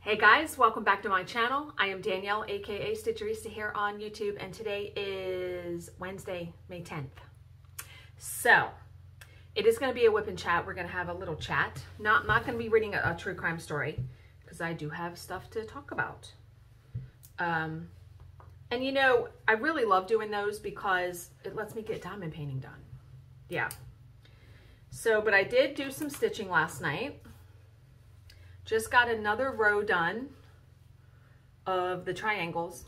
Hey guys, welcome back to my channel. I am Danielle, aka Stitcherista here on YouTube, and today is Wednesday, May 10th. So, it is going to be a WIP and chat. We're going to have a little chat. Not going to be reading a true crime story, because I do have stuff to talk about. And you know, I really love doing those because it lets me get diamond painting done. Yeah. So, but I did do some stitching last night. Just got another row done of the triangles.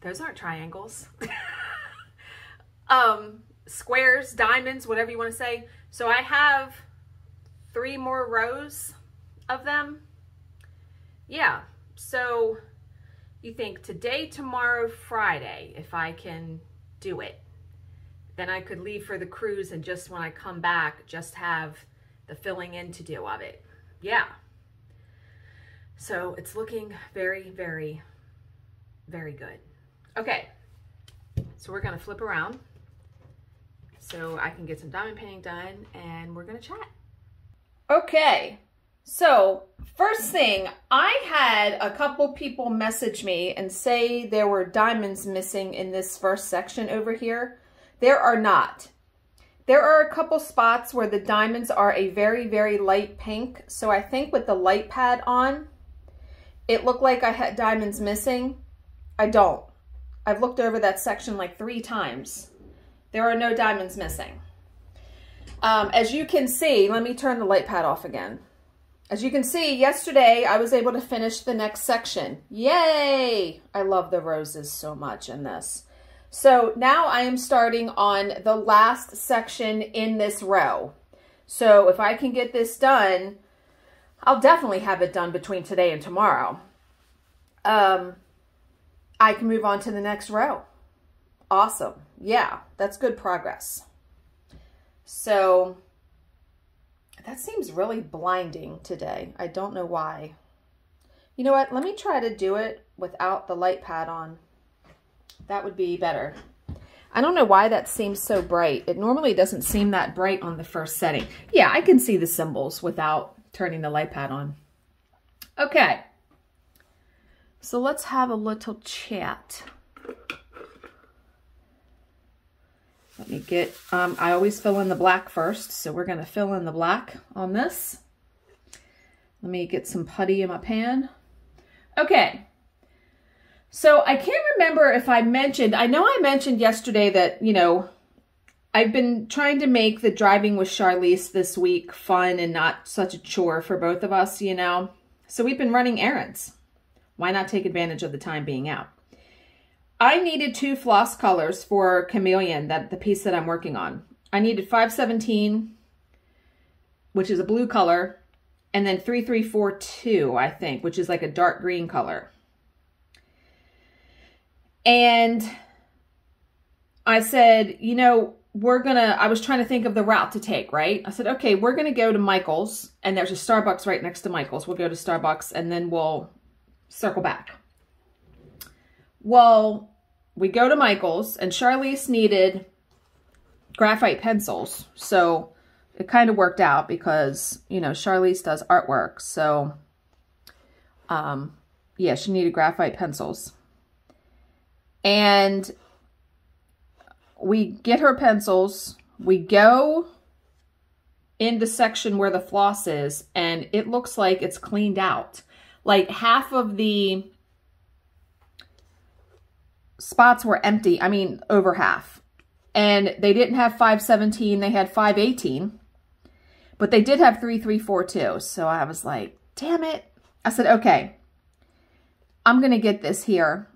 Those aren't triangles. Squares, diamonds, whatever you want to say. So I have 3 more rows of them. Yeah. So you think today, tomorrow, Friday, if I can do it, then I could leave for the cruise and just when I come back, just have the filling in to do of it. Yeah. So it's looking very, very, very good. Okay, so we're gonna flip around so I can get some diamond painting done and we're gonna chat. Okay, so first thing, I had a couple people message me and say there were diamonds missing in this first section over here. There are not. There are a couple spots where the diamonds are a very, very light pink. So I think with the light pad on, it looked like I had diamonds missing. I don't. I've looked over that section like 3 times. There are no diamonds missing. As you can see, let me turn the light pad off again. As you can see, yesterday I was able to finish the next section. Yay! I love the roses so much in this. So now I am starting on the last section in this row. So if I can get this done, I'll definitely have it done between today and tomorrow. I can move on to the next row. Awesome. Yeah, that's good progress. So that seems really blinding today. I don't know why. You know what? Let me try to do it without the light pad on. That would be better. I don't know why that seems so bright. It normally doesn't seem that bright on the first setting. Yeah, I can see the symbols without turning the light pad on. Okay, so let's have a little chat. Let me get, I always fill in the black first, so we're going to fill in the black on this. Let me get some putty in my pan. Okay, so I can't remember if I mentioned, I know I mentioned yesterday that, you know, I've been trying to make the driving with Charlize this week fun and not such a chore for both of us, you know. So we've been running errands. Why not take advantage of the time being out? I needed 2 floss colors for Chameleon, the piece that I'm working on. I needed 517, which is a blue color, and then 3342, I think, which is like a dark green color. And I said, you know, I was trying to think of the route to take, right? I said, okay, we're going to go to Michael's, and there's a Starbucks right next to Michael's. We'll go to Starbucks, and then we'll circle back. Well, we go to Michael's, and Charlize needed graphite pencils, so it kind of worked out because, you know, Charlize does artwork, so, yeah, she needed graphite pencils. And we get her pencils, we go in the section where the floss is, and it looks like it's cleaned out. Like half of the spots were empty, I mean over half. And they didn't have 517, they had 518. But they did have 3342, so I was like, damn it. I said, okay, I'm going to get this here.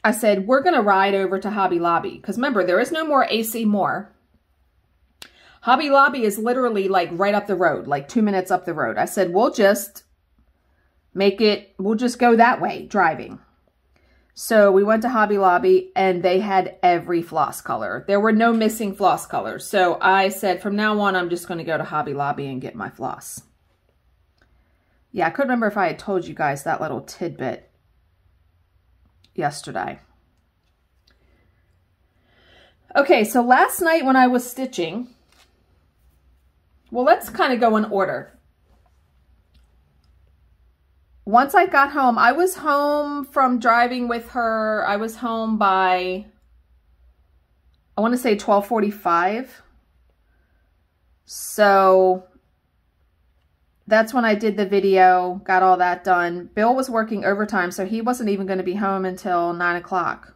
I said, we're going to ride over to Hobby Lobby. Because remember, there is no more AC Moore. Hobby Lobby is literally like right up the road, like 2 minutes up the road. I said, we'll just go that way driving. So we went to Hobby Lobby and they had every floss color. There were no missing floss colors. So I said, from now on, I'm just going to go to Hobby Lobby and get my floss. Yeah, I couldn't remember if I had told you guys that little tidbit yesterday. Okay, so last night when I was stitching, well, let's kind of go in order. once I got home, I was home from driving with her. I was home by, I want to say 12:45. So that's when I did the video, got all that done. Bill was working overtime, so he wasn't even going to be home until 9 o'clock.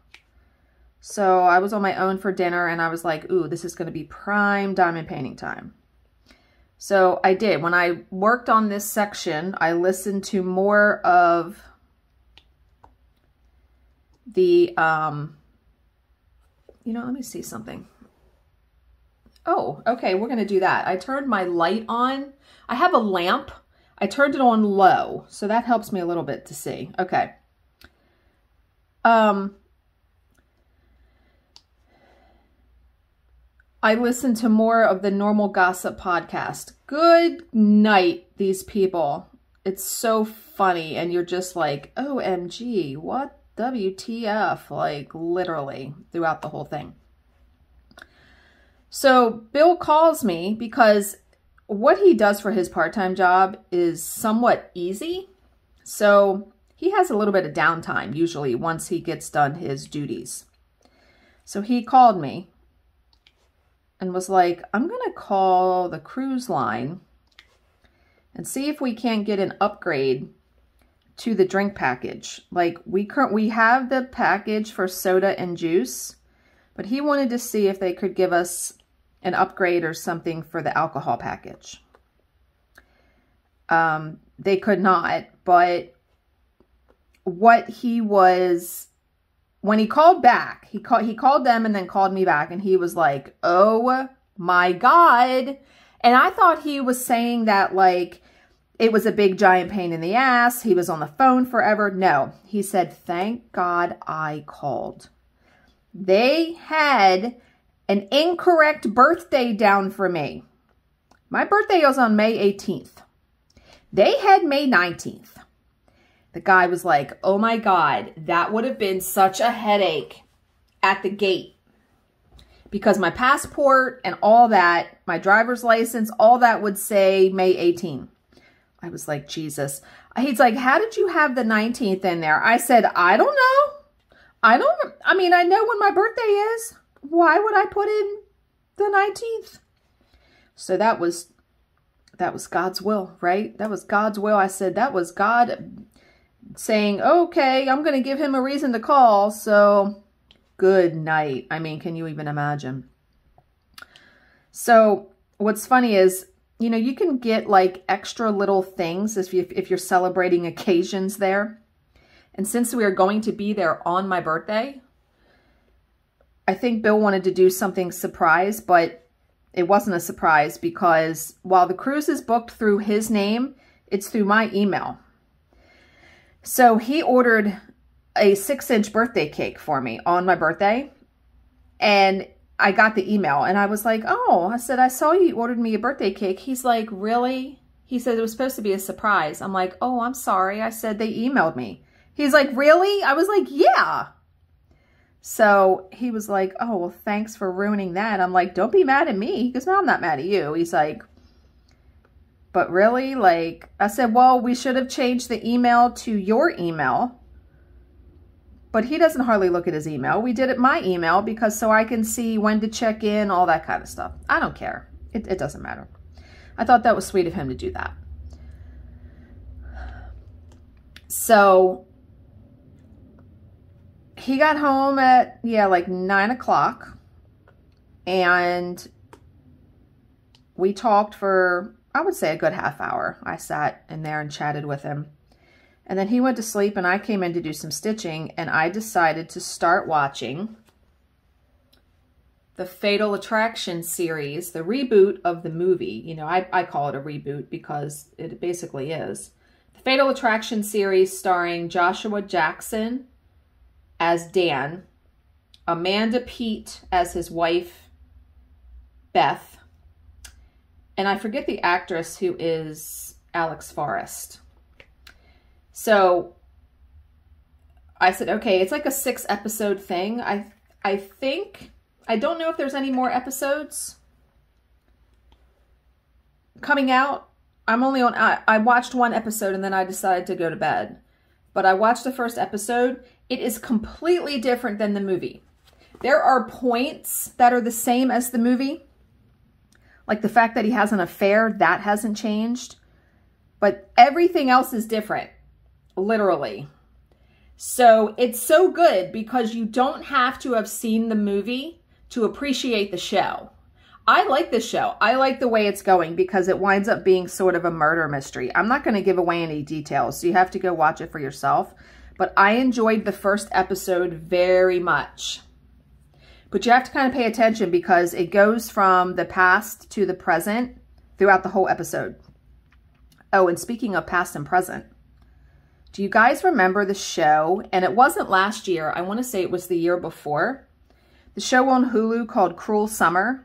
So I was on my own for dinner, and I was like, ooh, this is going to be prime diamond painting time. So I did. When I worked on this section, I listened to more of the, you know, let me see something. Oh, okay, we're going to do that. I turned my light on. I have a lamp. I turned it on low, so that helps me a little bit to see. Okay. I listened to more of the Normal Gossip podcast. Good night, these people. It's so funny, and you're just like, OMG, what WTF? Like, literally, throughout the whole thing. So Bill calls me because what he does for his part-time job is somewhat easy. So he has a little bit of downtime usually once he gets done his duties. So he called me and was like, I'm going to call the cruise line and see if we can't get an upgrade to the drink package. Like we have the package for soda and juice, but he wanted to see if they could give us an upgrade or something for the alcohol package. They could not, but what he was, when he called back, he called them and then called me back, and he was like, oh my God. And I thought he was saying that like it was a big giant pain in the ass. He was on the phone forever. No, he said, thank God I called. They had an incorrect birthday down for me. My birthday was on May 18th. They had May 19th. The guy was like, oh my God, that would have been such a headache at the gate. Because my passport and all that, my driver's license, all that would say May 18th. I was like, Jesus. He's like, how did you have the 19th in there? I said, I don't know. I mean, I know when my birthday is. Why would I put in the 19th? So that was God's will, right? That was God's will. I said, that was God saying, okay, I'm going to give him a reason to call. So good night. I mean, can you even imagine? So what's funny is, you know, you can get like extra little things if you're celebrating occasions there. And since we are going to be there on my birthday, I think Bill wanted to do something surprise, but it wasn't a surprise because while the cruise is booked through his name, it's through my email. So he ordered a 6-inch birthday cake for me on my birthday, and I got the email, and I was like, oh, I said, I saw you ordered me a birthday cake. He's like, really? He said it was supposed to be a surprise. I'm like, oh, I'm sorry. I said they emailed me. He's like, really? I was like, yeah. So he was like, oh, well, thanks for ruining that. I'm like, don't be mad at me. Because no, I'm not mad at you. He's like, but really? Like, I said, well, we should have changed the email to your email. But he doesn't hardly look at his email. We did it my email because so I can see when to check in, all that kind of stuff. I don't care. It doesn't matter. I thought that was sweet of him to do that. So he got home at, yeah, like 9 o'clock. And we talked for, I would say, a good half hour. I sat in there and chatted with him. And then he went to sleep and I came in to do some stitching, and I decided to start watching the Fatal Attraction series, the reboot of the movie. You know, I call it a reboot because it basically is. The Fatal Attraction series starring Joshua Jackson as Dan, Amanda Peet as his wife, Beth, and I forget the actress who is Alex Forrest. So I said, okay, it's like a 6-episode thing. I think, I don't know if there's any more episodes coming out. I'm only on, I watched one episode and then I decided to go to bed. But I watched the first episode. It is completely different than the movie. There are points that are the same as the movie. Like the fact that he has an affair, that hasn't changed. But everything else is different, literally. So it's so good because you don't have to have seen the movie to appreciate the show. I like this show. I like the way it's going because it winds up being sort of a murder mystery. I'm not going to give away any details, so you have to go watch it for yourself. But I enjoyed the first episode very much. But you have to kind of pay attention because it goes from the past to the present throughout the whole episode. Oh, and speaking of past and present, do you guys remember the show? And it wasn't last year. I want to say it was the year before. The show on Hulu called Cruel Summer.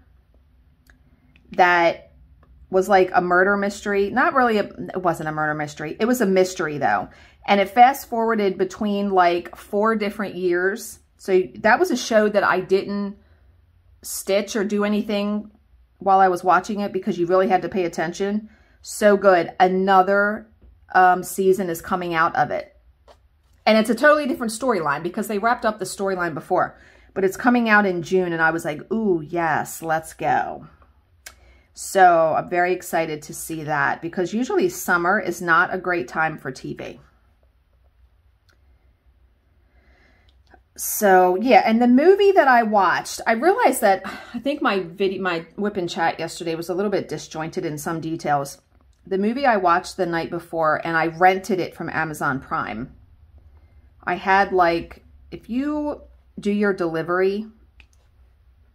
That was like a murder mystery. Not really, it wasn't a murder mystery. It was a mystery though. And it fast forwarded between like 4 different years. So that was a show that I didn't stitch or do anything while I was watching it because you really had to pay attention. So good. Another season is coming out of it. And it's a totally different storyline because they wrapped up the storyline before. But it's coming out in June and I was like, ooh, yes, let's go. So I'm very excited to see that because usually summer is not a great time for TV. So yeah, and the movie that I watched, I realized that I think my WIP and chat yesterday was a little bit disjointed in some details. The movie I watched the night before and I rented it from Amazon Prime. I had like, if you do your delivery,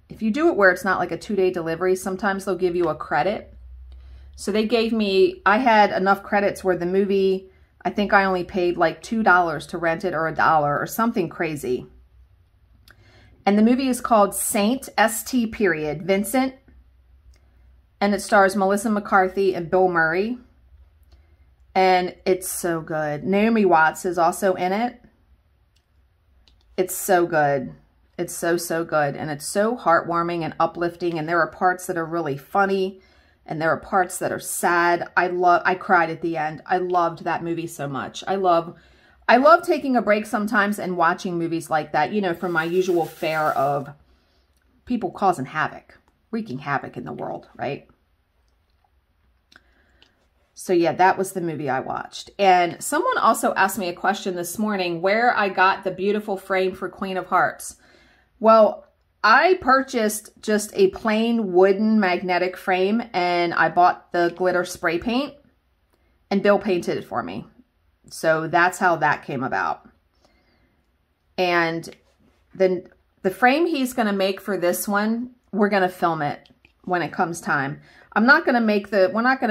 if you do it where it's not like a 2-day delivery, sometimes they'll give you a credit. So they gave me, I had enough credits where the movie, I think I only paid like $2 to rent it or $1 or something crazy. And the movie is called Saint, S-T period, Vincent. And it stars Melissa McCarthy and Bill Murray. And it's so good. Naomi Watts is also in it. It's so good. It's so, so good. And it's so heartwarming and uplifting. And there are parts that are really funny. And there are parts that are sad. I cried at the end. I loved that movie so much. I love taking a break sometimes and watching movies like that, you know, from my usual fare of people causing havoc, wreaking havoc in the world, right? So yeah, that was the movie I watched. And someone also asked me a question this morning where I got the beautiful frame for Queen of Hearts. Well, I purchased just a plain wooden magnetic frame and I bought the glitter spray paint and Bill painted it for me. So that's how that came about. And then the frame he's going to make for this one, we're going to film it when it comes time. we're not going to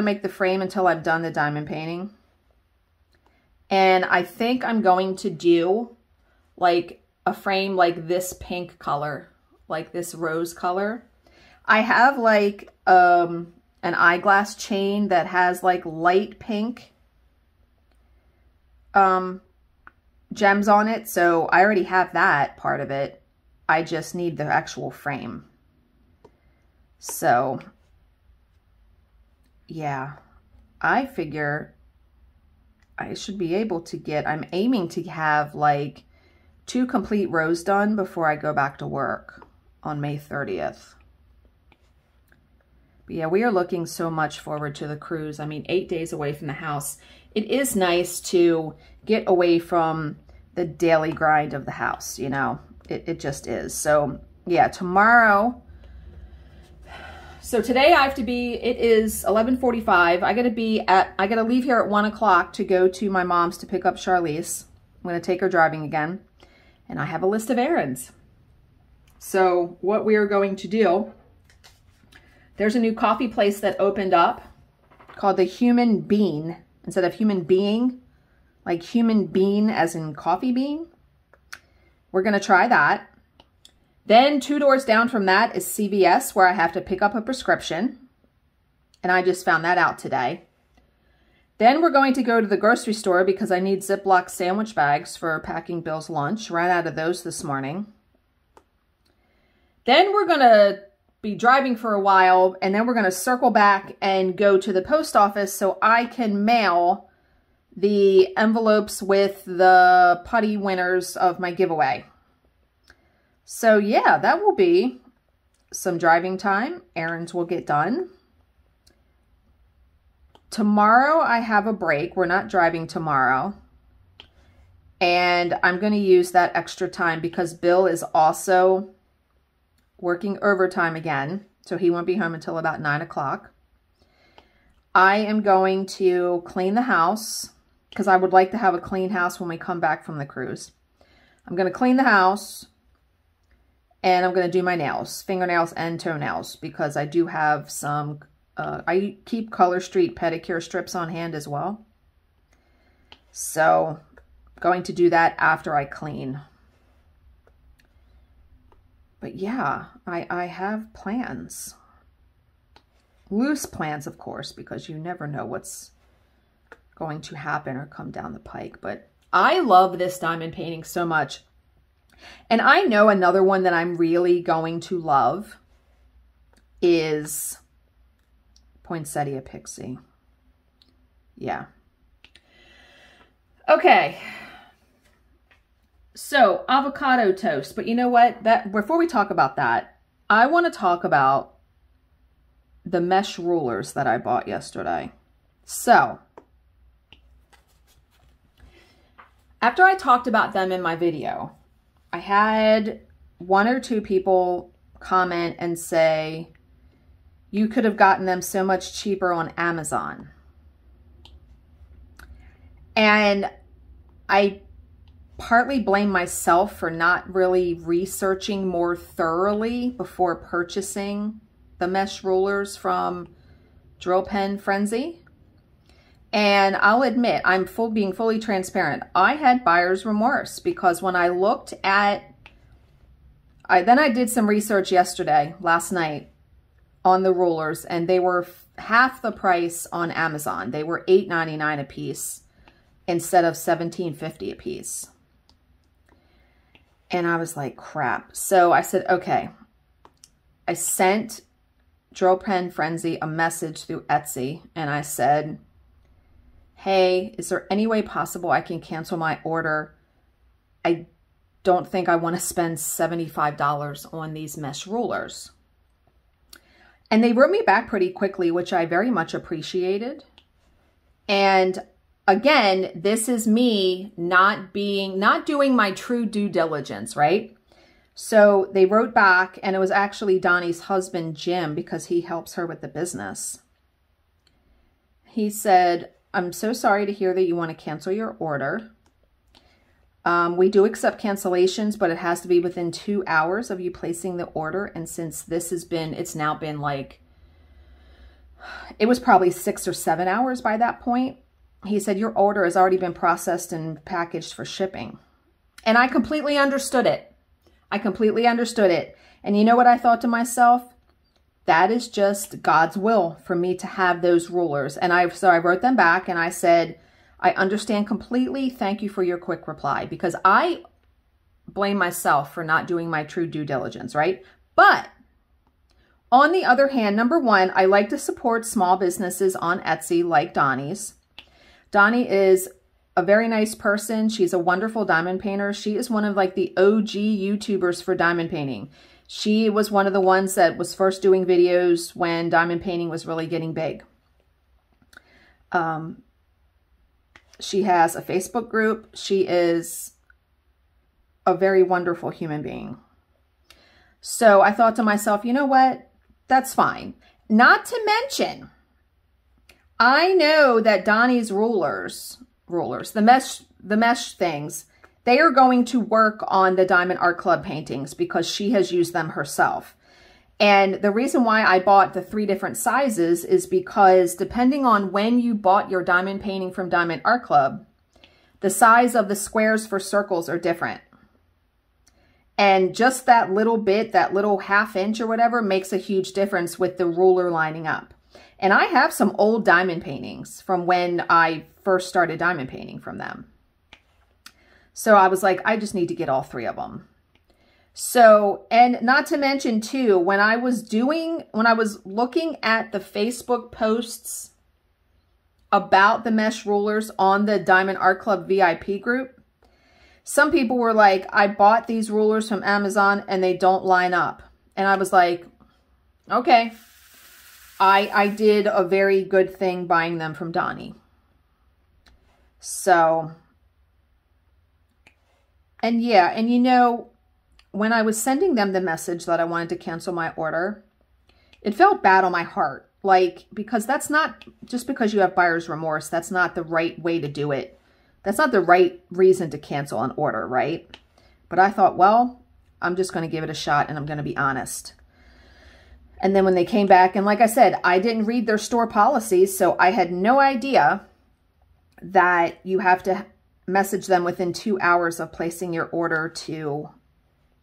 make the frame until I've done the diamond painting. And I think I'm going to do like a frame like this pink color, like this rose color. I have like an eyeglass chain that has like light pink gems on it. So I already have that part of it. I just need the actual frame. So yeah, I figure I should be able to get, I'm aiming to have like 2 complete rows done before I go back to work on May 30th. But yeah, we are looking so much forward to the cruise. I mean, 8 days away from the house. It is nice to get away from the daily grind of the house, you know. It just is. So yeah, tomorrow. So today I have to be, it is 11:45. I gotta leave here at 1 o'clock to go to my mom's to pick up Charlize. I'm gonna take her driving again. And I have a list of errands. So what we are going to do, there's a new coffee place that opened up called the Human Bean. Instead of human being, like human bean as in coffee bean. We're going to try that. Then 2 doors down from that is CVS, where I have to pick up a prescription. And I just found that out today. Then we're going to go to the grocery store because I need Ziploc sandwich bags for packing Bill's lunch. Ran out of those this morning. Then we're going to be driving for a while, and then we're going to circle back and go to the post office so I can mail the envelopes with the putty winners of my giveaway. So yeah, that will be some driving time. Errands will get done. Tomorrow I have a break. We're not driving tomorrow. And I'm going to use that extra time because Bill is also working overtime again. So he won't be home until about 9 o'clock. I am going to clean the house because I would like to have a clean house when we come back from the cruise. I'm going to clean the house and I'm going to do my nails, fingernails and toenails, because I do have some, I keep Color Street pedicure strips on hand as well. So I'm going to do that after I clean. But yeah, I have plans. Loose plans, of course, because you never know what's going to happen or come down the pike. But I love this diamond painting so much. And I know another one that I'm really going to love is Poinsettia Pixie. Yeah. Okay. So, avocado toast. But you know what? Before we talk about that, I want to talk about the mesh rulers that I bought yesterday. So, after I talked about them in my video, I had 1 or 2 people comment and say, you could have gotten them so much cheaper on Amazon. And I partly blame myself for not really researching more thoroughly before purchasing the mesh rulers from Drill Pen Frenzy. And I'll admit, I'm being fully transparent. I had buyer's remorse because when I looked at, then I did some research last night on the rulers, and they were half the price on Amazon. They were $8.99 a piece instead of $17.50 a piece. And I was like, crap. So I said, okay. I sent Drill Pen Frenzy a message through Etsy, and I said, hey, is there any way possible I can cancel my order? I don't think I want to spend $75 on these mesh rulers. And they wrote me back pretty quickly, which I very much appreciated. And again, this is me not doing my true due diligence, right? So they wrote back, and it was actually Donnie's husband, Jim, because he helps her with the business. He said, I'm so sorry to hear that you want to cancel your order. We do accept cancellations, but it has to be within 2 hours of you placing the order. And since this has been, it's now been like, it was probably 6 or 7 hours by that point. He said, your order has already been processed and packaged for shipping. And I completely understood it. I completely understood it. And you know what I thought to myself? That is just God's will for me to have those rulers. And so I wrote them back and I said, I understand completely. Thank you for your quick reply, because I blame myself for not doing my true due diligence, right? But on the other hand, number one, I like to support small businesses on Etsy like Donnie's. Doni is a very nice person. She's a wonderful diamond painter. She is one of like the OG YouTubers for diamond painting. She was one of the ones that was first doing videos when diamond painting was really getting big. She has a Facebook group. She is a very wonderful human being. So I thought to myself, you know what? That's fine. Not to mention, I know that Donnie's rulers, the mesh things, they are going to work on the Diamond Art Club paintings because she has used them herself. And the reason why I bought the 3 different sizes is because depending on when you bought your diamond painting from Diamond Art Club, the size of the squares for circles are different. And just that little bit, that little ½ inch or whatever, makes a huge difference with the ruler lining up. And I have some old diamond paintings from when I first started diamond painting from them. So I was like, I just need to get all 3 of them. So, and not to mention too, when I was looking at the Facebook posts about the mesh rulers on the Diamond Art Club VIP group, some people were like, I bought these rulers from Amazon and they don't line up. And I was like, okay, I did a very good thing buying them from Doni. So, and yeah, and you know, when I was sending them the message that I wanted to cancel my order, it felt bad on my heart. Like, because that's not, just because you have buyer's remorse, that's not the right way to do it. That's not the right reason to cancel an order, right? But I thought, well, I'm just going to give it a shot and I'm going to be honest. And then when they came back, and like I said, I didn't read their store policies, so I had no idea that you have to message them within 2 hours of placing your order to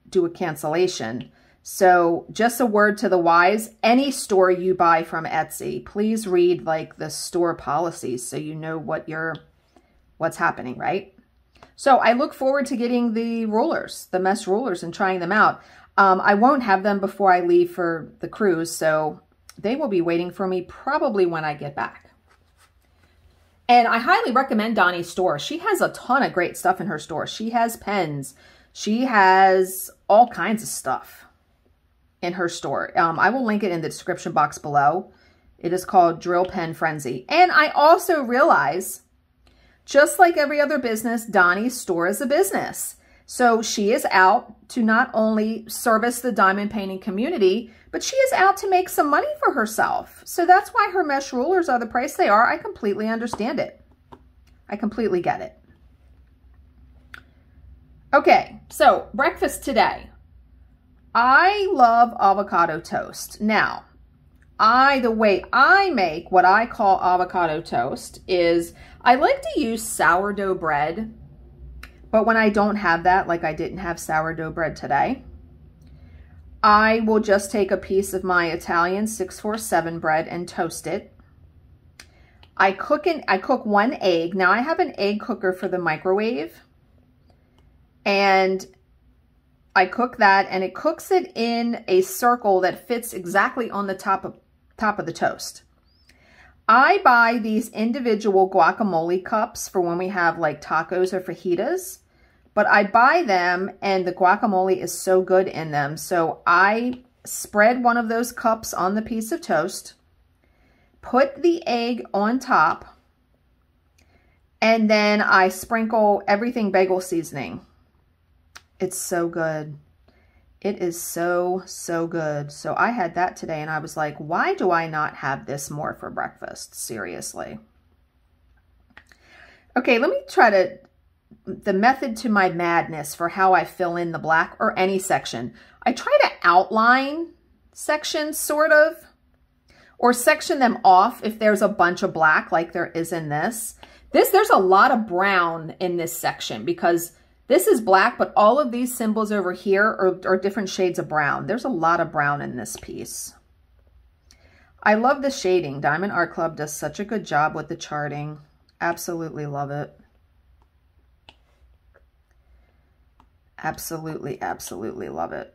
do a cancellation. So just a word to the wise, any store you buy from Etsy, please read like the store policies so you know what's happening, right? So I look forward to getting the rulers, the mesh rulers, and trying them out. I won't have them before I leave for the cruise, so they will be waiting for me probably when I get back. And I highly recommend Doni's store. She has a ton of great stuff in her store. She has pens. She has all kinds of stuff in her store. I will link it in the description box below. It is called Drill Pen Frenzy. And I also realize, just like every other business, Doni's store is a business. So she is out to not only service the diamond painting community, but she is out to make some money for herself. So that's why her mesh rulers are the price they are. I completely understand it. I completely get it. Okay, so breakfast today. I love avocado toast. Now, the way I make what I call avocado toast is I like to use sourdough bread, but when I don't have that, like I didn't have sourdough bread today, I will just take a piece of my Italian 647 bread and toast it. I cook 1 egg. Now I have an egg cooker for the microwave, and I cook that, and it cooks it in a circle that fits exactly on the top of the toast. I buy these individual guacamole cups for when we have like tacos or fajitas, but I buy them and the guacamole is so good in them. So I spread one of those cups on the piece of toast, put the egg on top, and then I sprinkle everything bagel seasoning. It's so good. It is so, so good. So I had that today and I was like, why do I not have this more for breakfast? Seriously. Okay, let me try the method to my madness for how I fill in the black or any section. I try to outline sections sort of, or section them off if there's a bunch of black like there is in this. There's a lot of brown in this section because this is black, but all of these symbols over here are different shades of brown. There's a lot of brown in this piece. I love the shading. Diamond Art Club does such a good job with the charting. Absolutely love it. Absolutely, absolutely love it.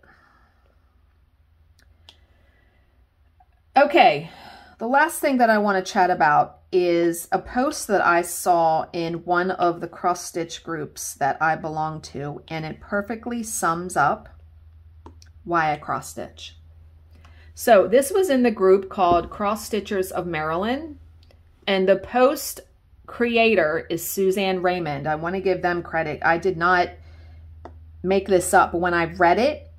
Okay, the last thing that I want to chat about is a post that I saw in one of the cross stitch groups that I belong to, and it perfectly sums up why I cross stitch. So this was in the group called Cross Stitchers of Maryland, and the post creator is Suzanne Raymond. I want to give them credit. I did not make this up, but when I read it,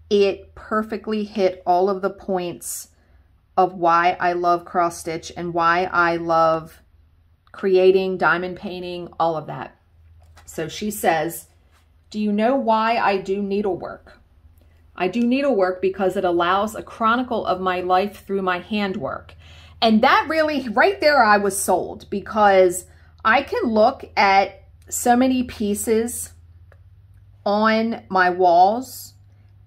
it perfectly hit all of the points of why I love cross stitch and why I love creating, diamond painting, all of that. So she says, do you know why I do needlework? I do needlework because it allows a chronicle of my life through my handwork. And that really, right there, I was sold, because I can look at so many pieces on my walls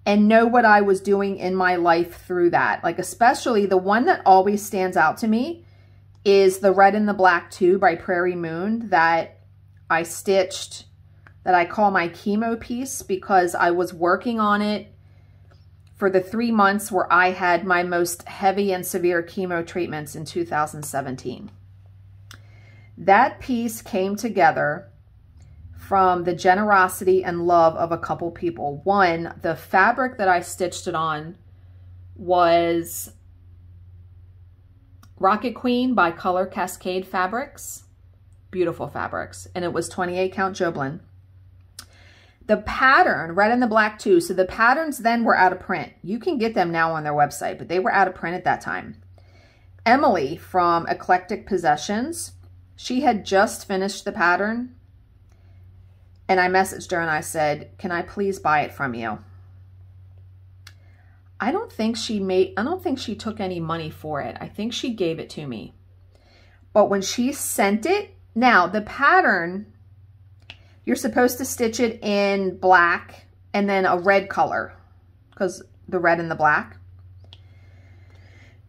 and know what I was doing in my life through that. Like especially the one that always stands out to me is the Red and the Black 2 by Prairie Moon that I stitched that I call my chemo piece because I was working on it for the 3 months where I had my most heavy and severe chemo treatments in 2017. That piece came together from the generosity and love of a couple people. One, the fabric that I stitched it on was Rocket Queen by Color Cascade Fabrics. Beautiful fabrics. And it was 28 count Joblin. The pattern, red and the black too. So the patterns then were out of print. You can get them now on their website, but they were out of print at that time. Emily from Eclectic Possessions, she had just finished the pattern. And I messaged her and I said, can I please buy it from you? I don't think she took any money for it. I think she gave it to me. But when she sent it, now the pattern, you're supposed to stitch it in black and then a red color because the red and the black.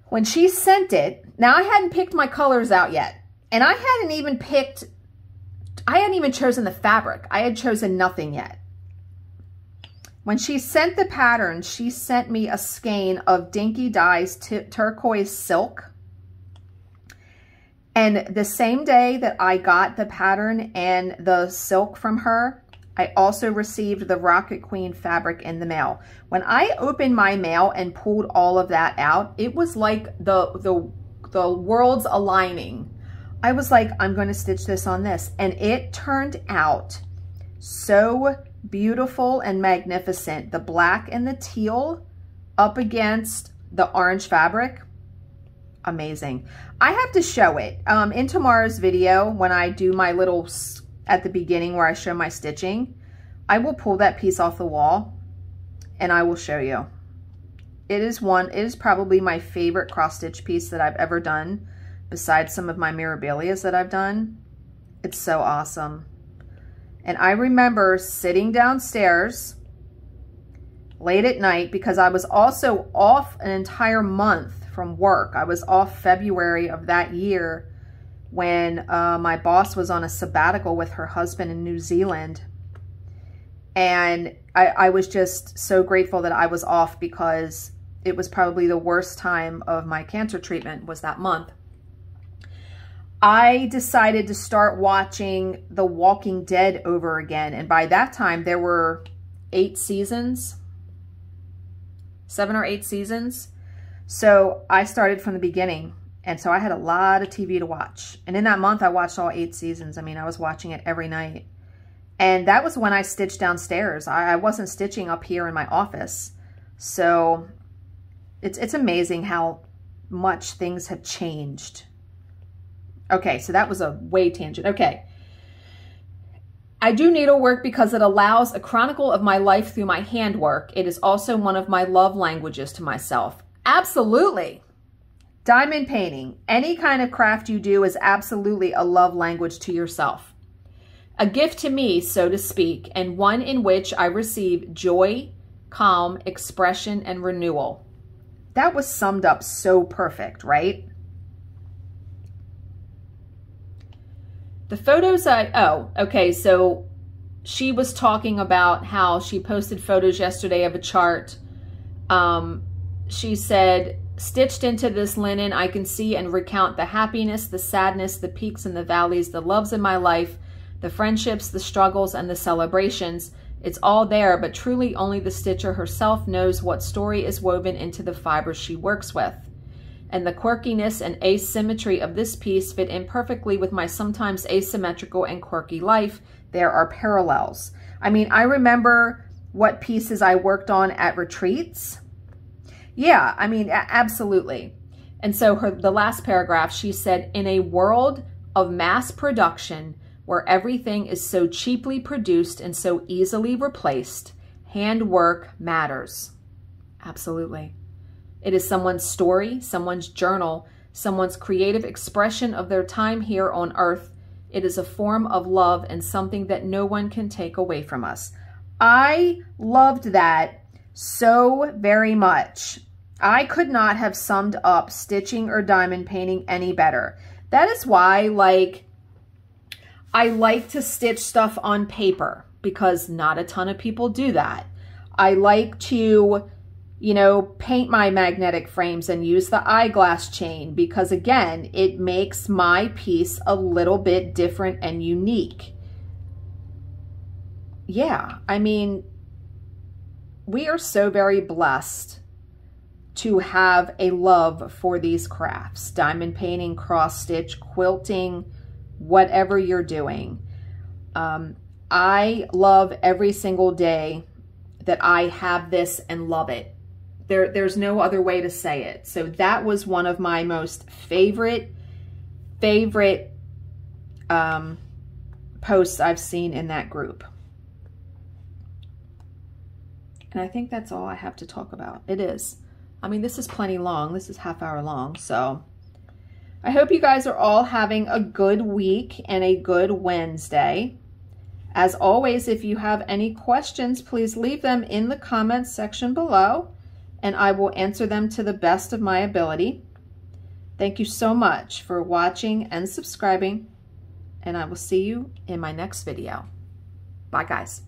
When she sent it, now I hadn't picked my colors out yet. And I hadn't even chosen the fabric. I had chosen nothing yet. When she sent the pattern, she sent me a skein of Dinky Dye's turquoise silk. And the same day that I got the pattern and the silk from her, I also received the Rocket Queen fabric in the mail. When I opened my mail and pulled all of that out, it was like the worlds aligning. I was like, I'm going to stitch this on this. And it turned out so beautiful and magnificent. The black and the teal up against the orange fabric. Amazing. I have to show it in tomorrow's video when I do my little, at the beginning where I show my stitching. I will pull that piece off the wall and I will show you. It is probably my favorite cross stitch piece that I've ever done, besides some of my Mirabilias that I've done. It's so awesome. And I remember sitting downstairs late at night because I was also off an entire month from work. I was off February of that year when my boss was on a sabbatical with her husband in New Zealand. And I was just so grateful that I was off because it was probably the worst time of my cancer treatment was that month. I decided to start watching The Walking Dead over again. And by that time, there were 8 seasons, 7 or 8 seasons. So I started from the beginning. And so I had a lot of TV to watch. And in that month, I watched all 8 seasons. I mean, I was watching it every night. And that was when I stitched downstairs. I wasn't stitching up here in my office. So it's amazing how much things have changed. Okay, so that was a way tangent. Okay. I do needlework because it allows a chronicle of my life through my handwork. It is also one of my love languages to myself. Absolutely. Diamond painting, any kind of craft you do is absolutely a love language to yourself. A gift to me, so to speak, and one in which I receive joy, calm, expression, and renewal. That was summed up so perfect, right? The photos okay, so she was talking about how she posted photos yesterday of a chart. She said, stitched into this linen, I can see and recount the happiness, the sadness, the peaks and the valleys, the loves in my life, the friendships, the struggles, and the celebrations. It's all there, but truly only the stitcher herself knows what story is woven into the fibers she works with. And the quirkiness and asymmetry of this piece fit in perfectly with my sometimes asymmetrical and quirky life. There are parallels. I mean, I remember what pieces I worked on at retreats. Yeah, I mean, absolutely. And so the last paragraph, she said, in a world of mass production where everything is so cheaply produced and so easily replaced, handwork matters. Absolutely. It is someone's story, someone's journal, someone's creative expression of their time here on earth. It is a form of love and something that no one can take away from us. I loved that so very much. I could not have summed up stitching or diamond painting any better. That is why, like, I like to stitch stuff on paper because not a ton of people do that. I like to, you know, paint my magnetic frames and use the eyeglass chain because, again, it makes my piece a little bit different and unique. Yeah, I mean, we are so very blessed to have a love for these crafts, diamond painting, cross stitch, quilting, whatever you're doing. I love every single day that I have this and love it. There's no other way to say it. So that was one of my most favorite posts I've seen in that group. And I think that's all I have to talk about. It is. I mean, this is plenty long. This is half-hour long. So I hope you guys are all having a good week and a good Wednesday. As always, if you have any questions, please leave them in the comments section below, and I will answer them to the best of my ability. Thank you so much for watching and subscribing, and I will see you in my next video. Bye, guys.